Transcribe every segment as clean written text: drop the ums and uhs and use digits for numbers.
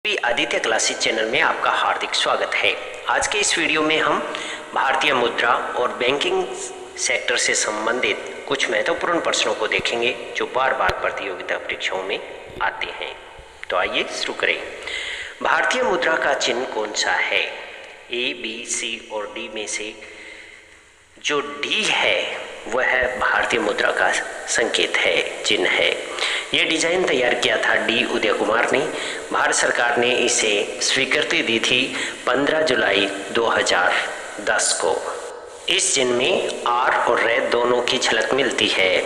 Aditya classes channel में आपका हार्दिक स्वागत है। आज के इस वीडियो में हम भारतीय मुद्रा और बैंकिंग सेक्टर से संबंधित कुछ महत्वपूर्ण प्रश्नों को देखेंगे जो बार बार प्रतियोगिता परीक्षाओं में आते हैं। तो आइए शुरू करें। भारतीय मुद्रा का चिन्ह कौन सा है? ए, बी, सी और डी में से जो डी है वह भारतीय मुद्रा का संकेत है, चिन्ह है। यह डिजाइन तैयार किया था डी उदय कुमार ने। भारत सरकार ने इसे स्वीकृति दी थी 15 जुलाई 2010 को। इस चिन्ह में आर और रे दोनों की झलक मिलती है।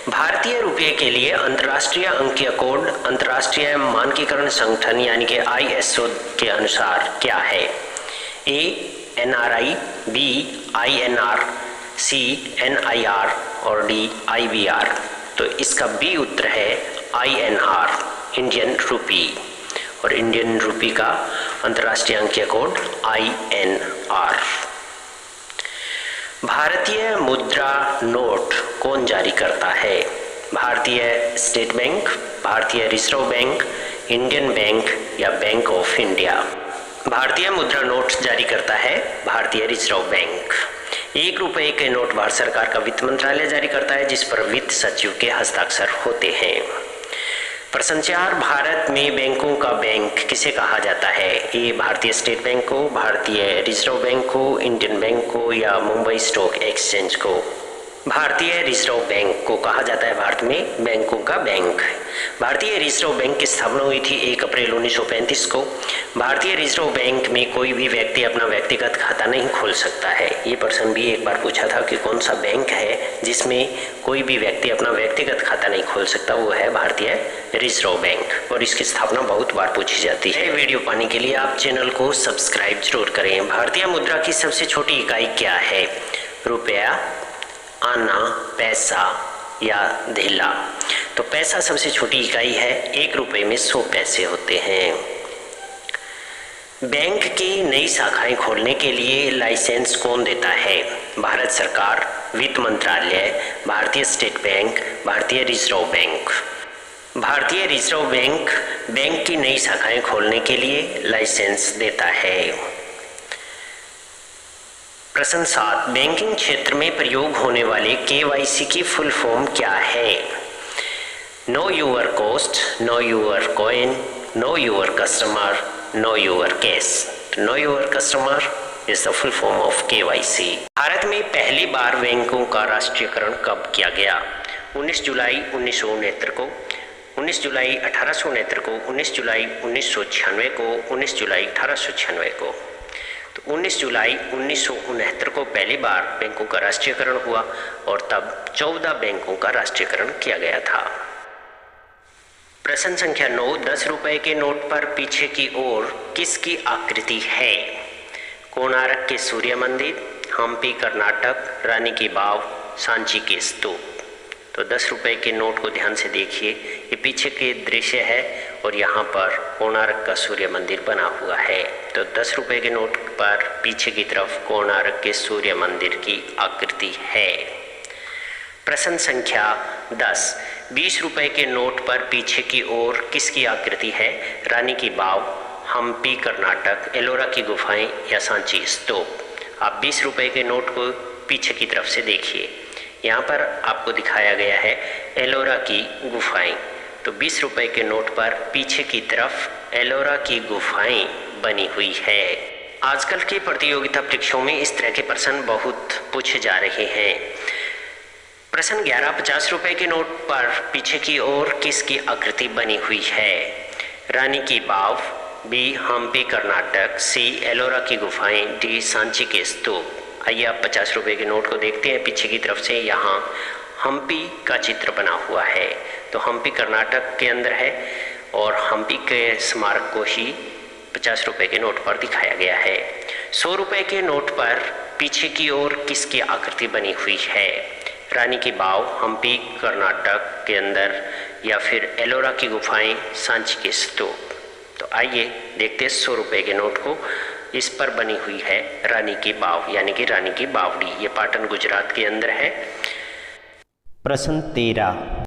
भारतीय रुपये के लिए अंतर्राष्ट्रीय अंकीय कोड अंतर्राष्ट्रीय मानकीकरण संगठन यानी कि ISO के अनुसार क्या है? ए NRI, बी INR, सी NIR और डी IBR। तो इसका बी उत्तर है INR, इंडियन रूपी, और इंडियन रूपी का अंतर्राष्ट्रीय अंकीय कोड INR। भारतीय मुद्रा नोट कौन जारी करता है? भारतीय स्टेट बैंक, भारतीय रिजर्व बैंक, इंडियन बैंक या बैंक ऑफ इंडिया? भारतीय मुद्रा नोट जारी करता है भारतीय रिजर्व बैंक। 1 रुपए के नोट भारत सरकार का वित्त मंत्रालय जारी करता है जिस पर वित्त सचिव के हस्ताक्षर होते हैं। प्रश्न 4, भारत में बैंकों का बैंक किसे कहा जाता है? ए भारतीय स्टेट बैंक को, भारतीय रिजर्व बैंक को, इंडियन बैंक को या मुंबई स्टॉक एक्सचेंज को? भारतीय रिजर्व बैंक को कहा जाता है भारत में बैंकों का बैंक। भारतीय रिजर्व बैंक की स्थापना हुई थी 1 अप्रैल 1935 को। भारतीय रिजर्व बैंक में कोई भी व्यक्ति अपना व्यक्तिगत खाता नहीं खोल सकता है। ये प्रश्न भी एक बार पूछा था कि कौन सा बैंक है जिसमें कोई भी व्यक्ति अपना व्यक्तिगत खाता नहीं खोल सकता, वो है भारतीय रिजर्व बैंक, और इसकी स्थापना बहुत बार पूछी जाती है। वीडियो पाने के लिए आप चैनल को सब्सक्राइब जरूर करें। भारतीय मुद्रा की सबसे छोटी इकाई क्या है? रुपया, आना, पैसा या धेला? तो पैसा सबसे छोटी इकाई है। 1 रुपए में 100 पैसे होते हैं। बैंक की नई शाखाएं खोलने के लिए लाइसेंस कौन देता है? भारत सरकार, वित्त मंत्रालय, भारतीय स्टेट बैंक, भारतीय रिजर्व बैंक? भारतीय रिजर्व बैंक बैंक की नई शाखाएं खोलने के लिए लाइसेंस देता है। प्रश्न 7, बैंकिंग क्षेत्र में प्रयोग होने वाले KYC की फुल फॉर्म क्या है? Know your cost, know your coin, know your customer, know your cash? Know your customer is the full form of KYC। Bharat में पहली बार बैंकों का राष्ट्रीयकरण कब किया गया? 19 जुलाई 1969 को, 19 जुलाई 1869 को, 19 जुलाई 1996 को, 19 जुलाई 1896 को? तो 19 जुलाई 1969 को पहली बार बैंकों का राष्ट्रीयकरण हुआ और तब 14 बैंकों का राष्ट्रीयकरण किया गया था। प्रश्न संख्या 9, 10 रुपए के नोट पर पीछे की ओर किसकी आकृति है? कोणार्क के सूर्य मंदिर, हम्पी कर्नाटक, रानी की बाव, सांची के स्तूप? तो 10 रुपए के नोट को ध्यान से देखिए, ये पीछे के दृश्य है और यहाँ पर कोणार्क का सूर्य मंदिर बना हुआ है। तो 10 रुपए के नोट पर पीछे की तरफ कोणार्क के सूर्य मंदिर की आकृति है। प्रश्न संख्या 10, 20 रुपए के नोट पर पीछे की ओर किसकी आकृति है? रानी की बाव, हम्पी कर्नाटक, एलोरा की गुफाएं या सांची स्तूप? आप 20 रुपए के नोट को पीछे की तरफ से देखिए, यहाँ पर आपको दिखाया गया है एलोरा की गुफाएं। तो 20 रुपए के नोट पर पीछे की तरफ एलोरा की गुफाएं बनी हुई है। आजकल की प्रतियोगिता परीक्षाओं में इस तरह के प्रश्न बहुत पूछे जा रहे हैं। प्रश्न 11, 50 रुपए के नोट पर पीछे की ओर किसकी आकृति बनी हुई है? रानी की बाव, बी हम्पी कर्नाटक, सी एलोरा की गुफाएं, डी सांची के स्तूप? आइए आप 50 रुपए के नोट को देखते हैं। पीछे की तरफ से यहाँ हम्पी का चित्र बना हुआ है, तो हम्पी कर्नाटक के अंदर है और हम्पी के स्मारक को ही 50 रुपए के नोट पर दिखाया गया है। 100 रुपए के नोट पर पीछे की ओर किसकी आकृति बनी हुई है? रानी की बाव, हम्पी कर्नाटक के अंदर या फिर एलोरा की गुफाएं, सांची के स्तूप? तो आइए देखते हैं 100 रुपए के नोट को। इस पर बनी हुई है रानी की बाव यानी कि रानी की बावड़ी। ये पाटन गुजरात के अंदर है। प्रश्न 13,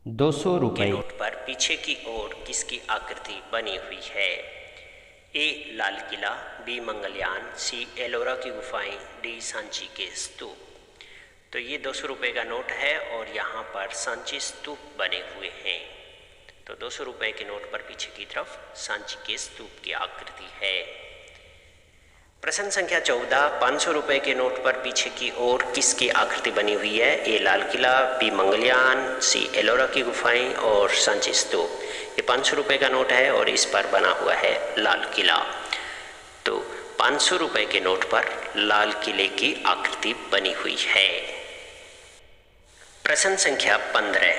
200 रुपए नोट पर पीछे की ओर किसकी आकृति बनी हुई है? ए लाल किला, बी मंगलयान, सी एलोरा की गुफाएं, डी सांची के स्तूप। तो ये 200 रुपये का नोट है और यहाँ पर सांची स्तूप बने हुए हैं। तो 200 रुपये के नोट पर पीछे की तरफ सांची के स्तूप की आकृति है। प्रश्न संख्या 14, 500 रुपये के नोट पर पीछे की ओर किसकी आकृति बनी हुई है? ए लाल किला, बी मंगलयान, सी एलोरा की गुफाएं और सांची स्तूप। ये 500 रुपये का नोट है और इस पर बना हुआ है लाल किला। तो 500 रुपये के नोट पर लाल किले की आकृति बनी हुई है। प्रश्न संख्या 15,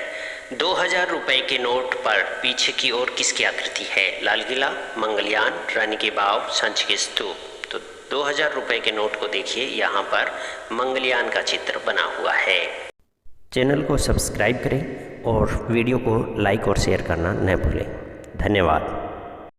2000 रुपये के नोट पर पीछे की ओर किसकी आकृति है? लाल किला, मंगलयान, रानी की बाव, सांची के स्तूप। तो 2000 रुपये के नोट को देखिए, यहाँ पर मंगलयान का चित्र बना हुआ है। चैनल को सब्सक्राइब करें और वीडियो को लाइक और शेयर करना न भूलें। धन्यवाद।